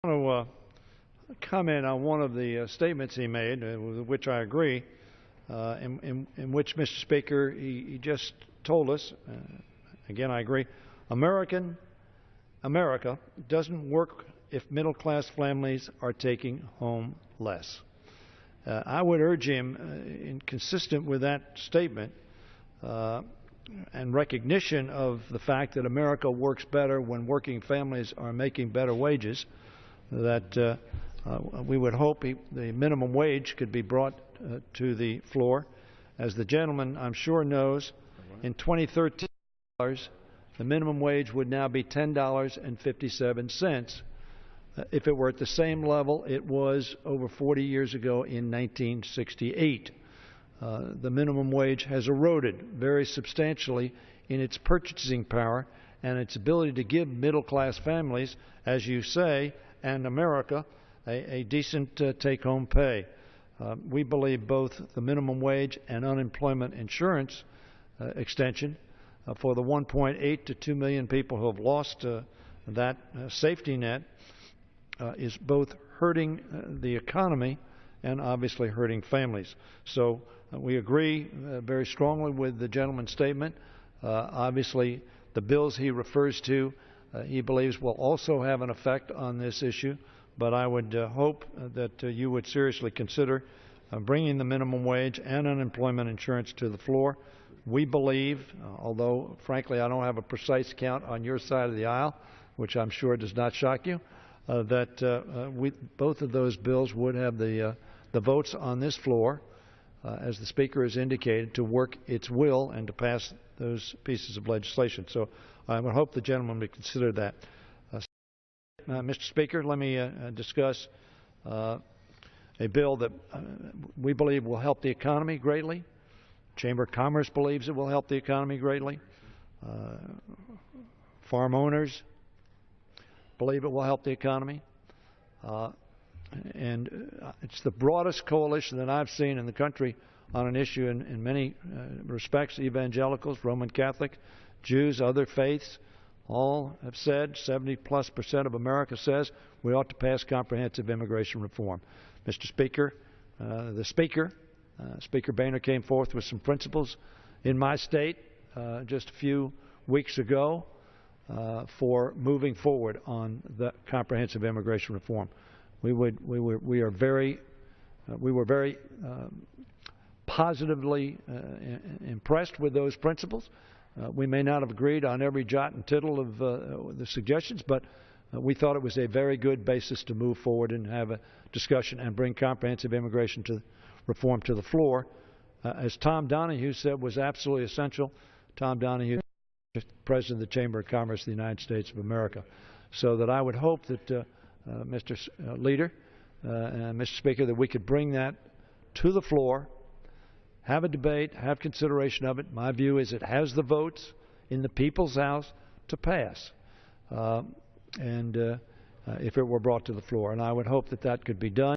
I want to comment on one of the statements he made, with which I agree, in which, Mr. Speaker, he just told us, again I agree, America doesn't work if middle-class families are taking home less. I would urge him, consistent with that statement, and recognition of the fact that America works better when working families are making better wages, that we would hope the minimum wage could be brought to the floor. As the gentleman, I'm sure, knows, in 2013, the minimum wage would now be $10.57 if it were at the same level it was over 40 years ago in 1968. The minimum wage has eroded very substantially in its purchasing power and its ability to give middle-class families, as you say, and America, a decent take-home pay. We believe both the minimum wage and unemployment insurance extension for the 1.8 to 2 million people who have lost that safety net is both hurting the economy and obviously hurting families. So we agree very strongly with the gentleman's statement. Obviously, the bills he refers to, he believes will also have an effect on this issue, but I would hope that you would seriously consider bringing the minimum wage and unemployment insurance to the floor. We believe, although frankly I don't have a precise count on your side of the aisle, which I'm sure does not shock you, that both of those bills would have the votes on this floor, as the Speaker has indicated, to work its will and to pass those pieces of legislation. So I would hope the gentleman would consider that. Mr. Speaker, let me discuss a bill that we believe will help the economy greatly. Chamber of Commerce believes it will help the economy greatly. Farm owners believe it will help the economy. And it's the broadest coalition that I've seen in the country on an issue in many respects. Evangelicals, Roman Catholic, Jews, other faiths, all have said, 70+% of America says, we ought to pass comprehensive immigration reform. Mr. Speaker, Speaker Boehner came forth with some principles in my state just a few weeks ago for moving forward on the comprehensive immigration reform. We were very positively impressed with those principles. We may not have agreed on every jot and tittle of the suggestions, but we thought it was a very good basis to move forward and have a discussion and bring comprehensive immigration reform to the floor. As Tom Donahue said, was absolutely essential. Tom Donahue, President of the Chamber of Commerce of the United States of America. So that I would hope that Mr. Leader and Mr. Speaker, that we could bring that to the floor, have a debate, have consideration of it. My view is it has the votes in the People's House to pass, if it were brought to the floor. And I would hope that that could be done.